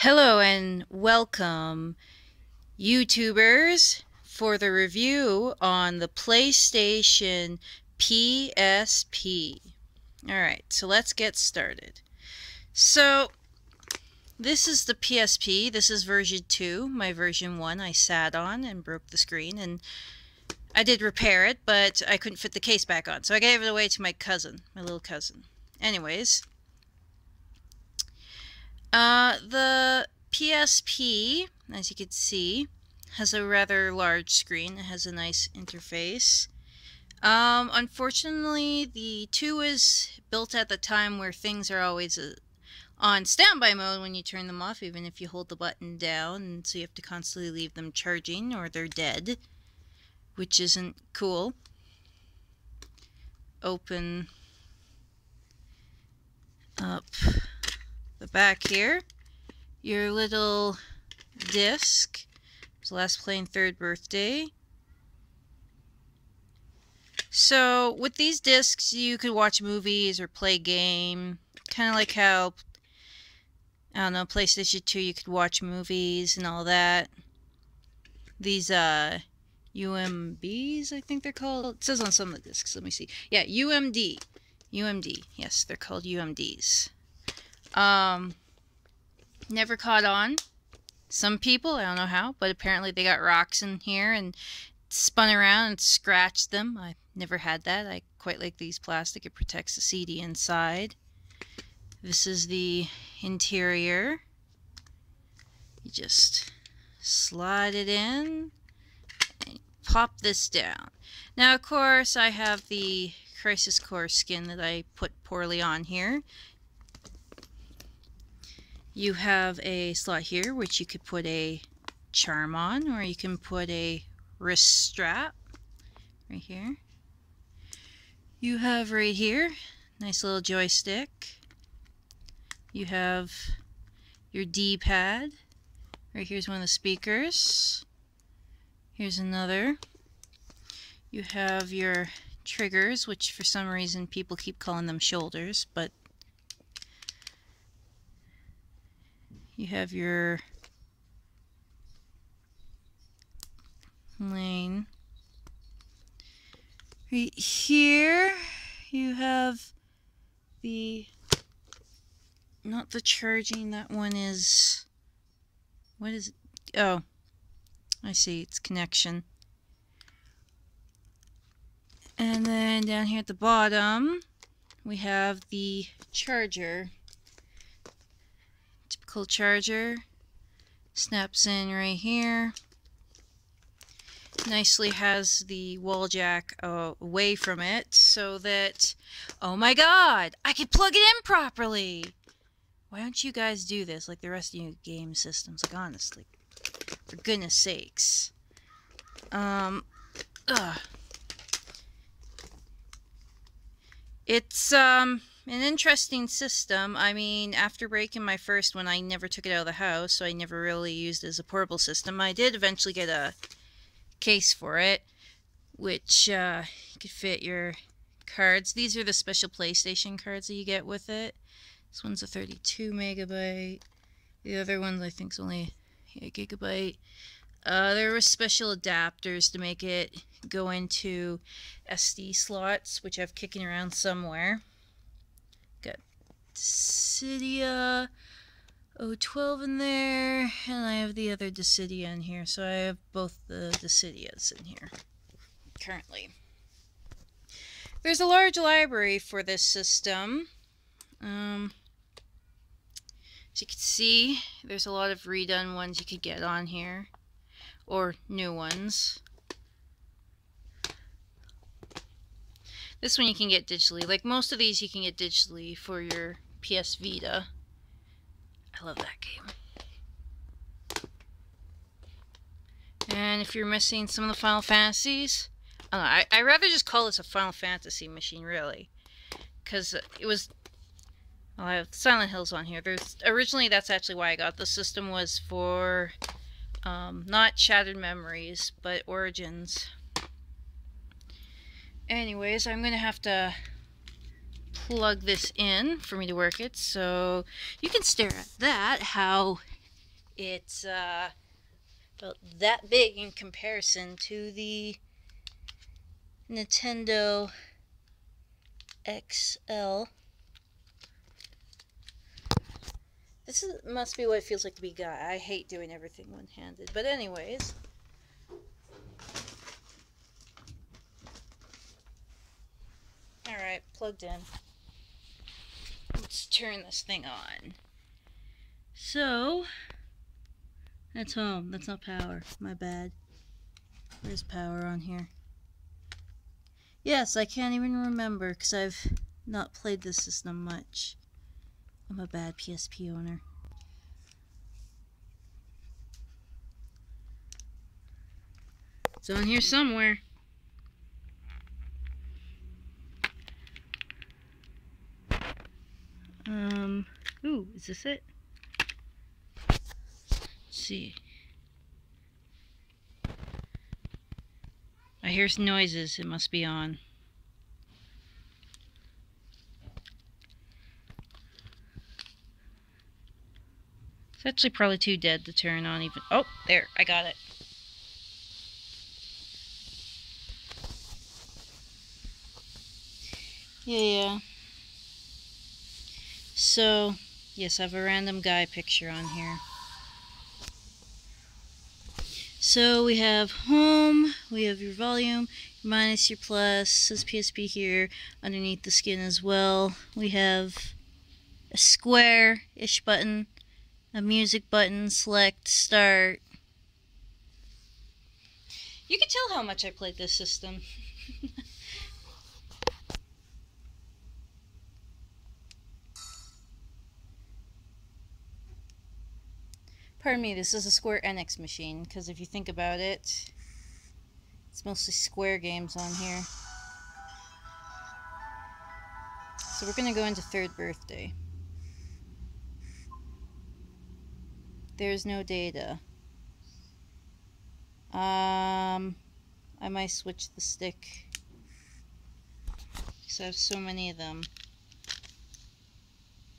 Hello and welcome, YouTubers, for the review on the PlayStation PSP. Alright, so let's get started. So, this is the PSP. This is version 2. My version 1 I sat on and broke the screen, and I did repair it, but I couldn't fit the case back on, so I gave it away to my cousin, my little cousin. Anyways, the PSP, as you can see, has a rather large screen. It has a nice interface. Unfortunately, the 2 is built at the time where things are always on standby mode when you turn them off, even if you hold the button down, and so you have to constantly leave them charging or they're dead, which isn't cool. Open up the back here, your little disc. It was last playing Third Birthday. So with these discs you could watch movies or play game, kind of like how, I don't know, PlayStation 2 you could watch movies and all that. These UMBs, I think they're called. It says on some of the discs. Let me see. Yeah, UMD. Yes, they're called UMDs. Never caught on. Some people, I don't know how, but apparently they got rocks in here and spun around and scratched them. I never had that. I quite like these plastic. It protects the CD inside. This is the interior. You just slide it in and pop this down. Now, of course, I have the Crisis Core skin that I put poorly on here. You have a slot here which you could put a charm on, or you can put a wrist strap right here. You have right here, nice little joystick. You have your D-pad. Right here's one of the speakers. Here's another. You have your triggers, which for some reason people keep calling them shoulders, but you have your lane. Right here you have the, not the charging, that one is, what is it? Oh, I see, it's connection. And then down here at the bottom we have the charger. Typical charger, snaps in right here. Nicely has the wall jack away from it so that, oh my god, I can plug it in properly. Why don't you guys do this like the rest of you game systems? Like, honestly, for goodness sakes. It's an interesting system. I mean, after breaking my first one, I never took it out of the house, so I never really used it as a portable system. I did eventually get a case for it, which could fit your cards. These are the special PlayStation cards that you get with it. This one's a 32 megabyte. The other one I think is only a gigabyte. There were special adapters to make it go into SD slots, which I've kicking around somewhere. Got Dissidia 012 in there, and I have the other Dissidia in here, so I have both the Dissidias in here currently. There's a large library for this system. As you can see, there's a lot of redone ones you could get on here, or new ones. This one you can get digitally. Like most of these you can get digitally for your PS Vita. I love that game. And if you're missing some of the Final Fantasies, I don't know, I'd rather just call this a Final Fantasy machine, really. Because it was, well, I have Silent Hills on here. Originally, that's actually why I got the system, was for not Shattered Memories, but Origins. Anyways, I'm going to have to plug this in for me to work it, so you can stare at that, how It's about that big in comparison to the Nintendo XL. Must be what it feels like to be a guy. I hate doing everything one-handed. But anyways. Alright, plugged in. Let's turn this thing on. So, that's home. That's not power. My bad. Where's power on here? Yes, I can't even remember because I've not played this system much. I'm a bad PSP owner. It's on here somewhere. Ooh, is this it? Let's see. I hear some noises. It must be on. It's actually probably too dead to turn on even. Oh, there. I got it. Yeah. So, yes, I have a random guy picture on here. So we have home, we have your volume, your minus, your plus, says PSP here, underneath the skin as well. We have a square-ish button, a music button, select, start. You can tell how much I played this system. Pardon me, this is a Square Enix machine, because if you think about it, it's mostly Square games on here. So we're going to go into third birthday. There's no data. I might switch the stick, because I have so many of them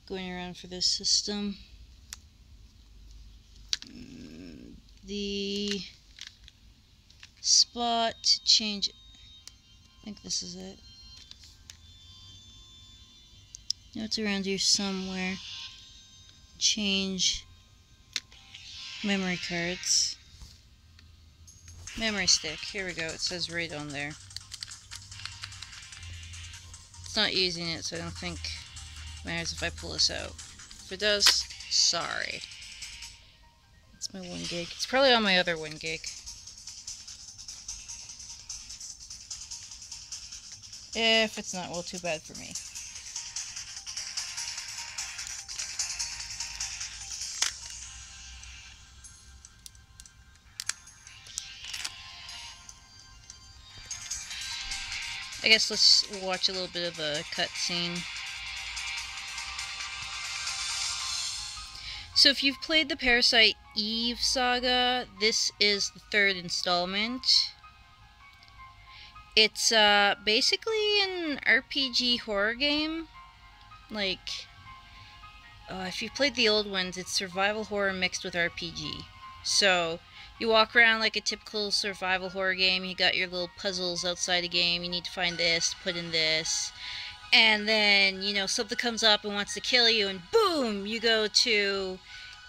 going around for this system. The spot to change it. I think this is it. No, it's around here somewhere. Change memory cards. Memory stick. Here we go. It says right on there. It's not using it, so I don't think it matters if I pull this out. If it does, sorry. It's my 1 gig. It's probably on my other 1 gig. If it's not, well, too bad for me. I guess let's watch a little bit of a cutscene. So if you've played the Parasite Eve saga, this is the 3rd installment. It's basically an RPG horror game. Like, if you've played the old ones, it's survival horror mixed with RPG. So you walk around like a typical survival horror game. You got your little puzzles outside a game. You need to find this, put in this. And then, you know, something comes up and wants to kill you, and boom, you go to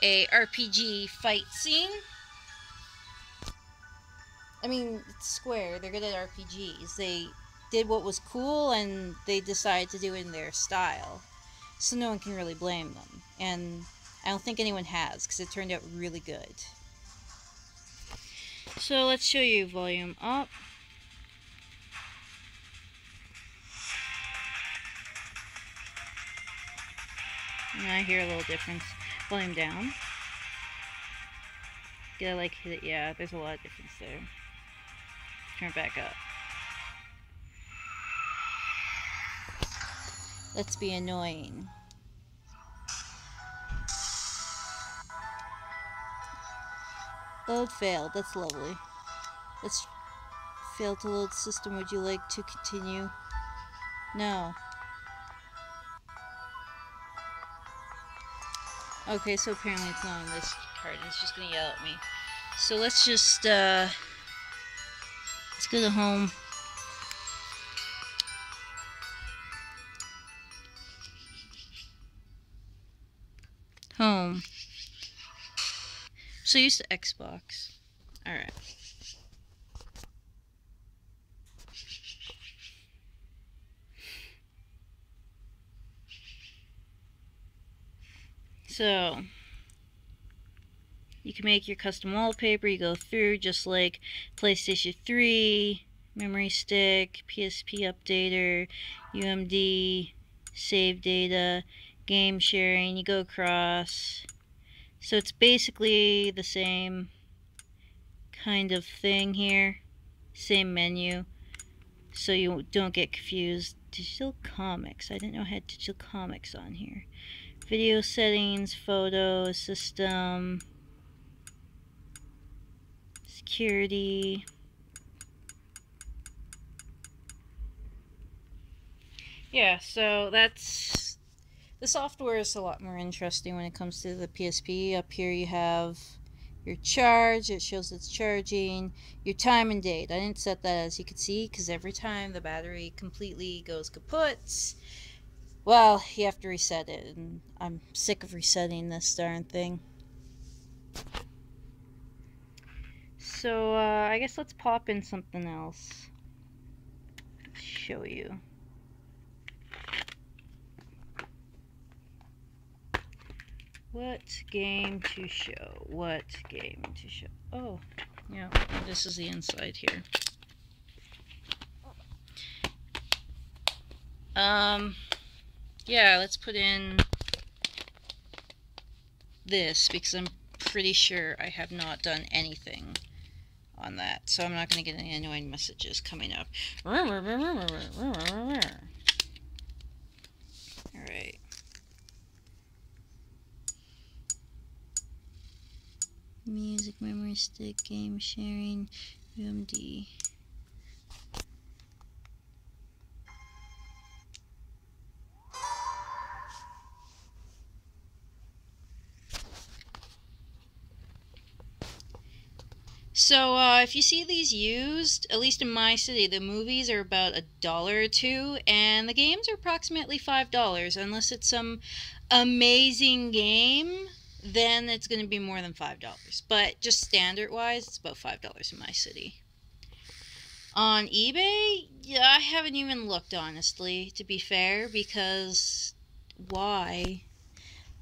a RPG fight scene. I mean, it's Square. They're good at RPGs. They did what was cool, and they decided to do it in their style. So no one can really blame them. And I don't think anyone has, because it turned out really good. So let's show you volume up. And I hear a little difference. Volume down. Did I like hit it? Yeah, there's a lot of difference there. Turn it back up. Let's be annoying. Load failed. That's lovely. Let's fail to load system. Would you like to continue? No. Okay, so apparently it's not on this part and it's just gonna yell at me. So let's just let's go to home. Home. So used to Xbox. Alright. So you can make your custom wallpaper. You go through just like PlayStation 3, memory stick, PSP updater, UMD, save data, game sharing. You go across. So it's basically the same kind of thing here. Same menu. So you don't get confused. Digital comics. I didn't know I had digital comics on here. Video settings, photo, system, security. Yeah, so that's... The software is a lot more interesting when it comes to the PSP. Up here you have your charge. It shows it's charging. Your time and date. I didn't set that, as you can see, because every time the battery completely goes kaput, well, you have to reset it, and I'm sick of resetting this darn thing. So, I guess let's pop in something else. Show you. What game to show? What game to show? Oh, yeah, this is the inside here. Yeah, let's put in this, because I'm pretty sure I have not done anything on that, so I'm not going to get any annoying messages coming up. Alright. Music, memory stick, game sharing, UMD. So, if you see these used, at least in my city, the movies are about $1 or $2, and the games are approximately $5. Unless it's some amazing game, then it's going to be more than $5. But just standard-wise, it's about $5 in my city. On eBay, yeah, I haven't even looked, honestly, to be fair, because why?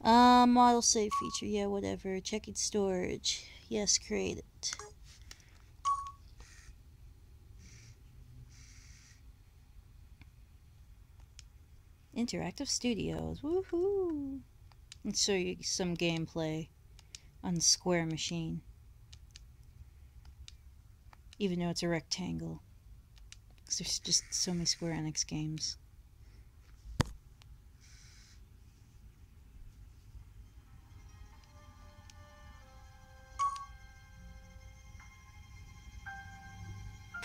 Model save feature, yeah, whatever. Checking storage, yes, create it. Interactive Studios, woohoo! Let's show you some gameplay on the square machine. Even though it's a rectangle. Because there's just so many Square Enix games.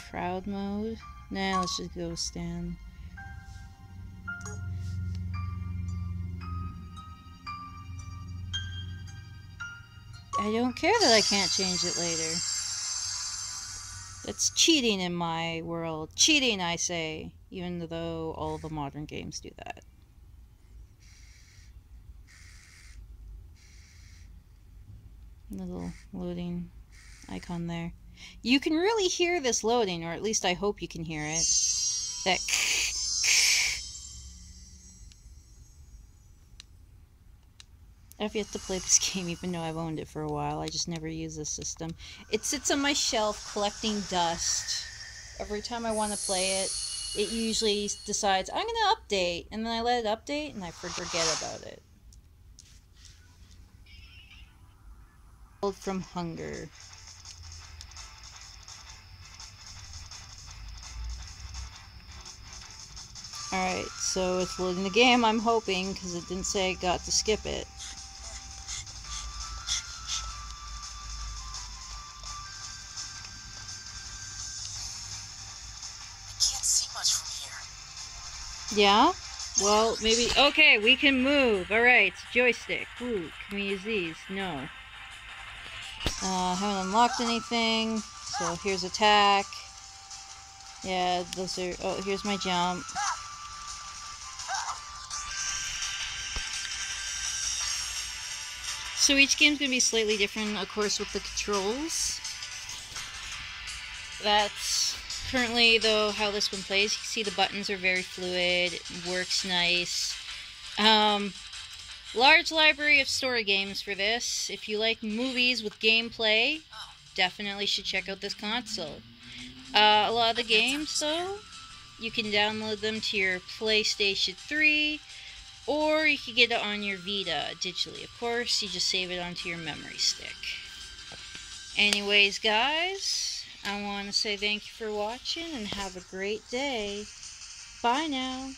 Crowd mode? Nah, let's just go stand. I don't care that I can't change it later. That's cheating in my world. Cheating, I say, even though all the modern games do that. Little loading icon there. You can really hear this loading, or at least I hope you can hear it. That I've yet to play this game, even though I've owned it for a while. I just never use this system. It sits on my shelf collecting dust. Every time I want to play it, it usually decides, I'm going to update. And then I let it update, and I forget about it. From hunger. Alright, so it's loading the game, I'm hoping, because it didn't say I got to skip it. Yeah? Well, maybe... Okay, we can move. Alright, joystick. Ooh, can we use these? No. Haven't unlocked anything. So here's attack. Yeah, those are... Oh, here's my jump. So each game's going to be slightly different, of course, with the controls. That's currently, though, how this one plays. You can see the buttons are very fluid. It works nice. Large library of story games for this. If you like movies with gameplay, definitely should check out this console. A lot of the games, though, you can download them to your PlayStation 3, or you can get it on your Vita digitally. Of course, you just save it onto your memory stick. Anyways, guys, I want to say thank you for watching and have a great day. Bye now.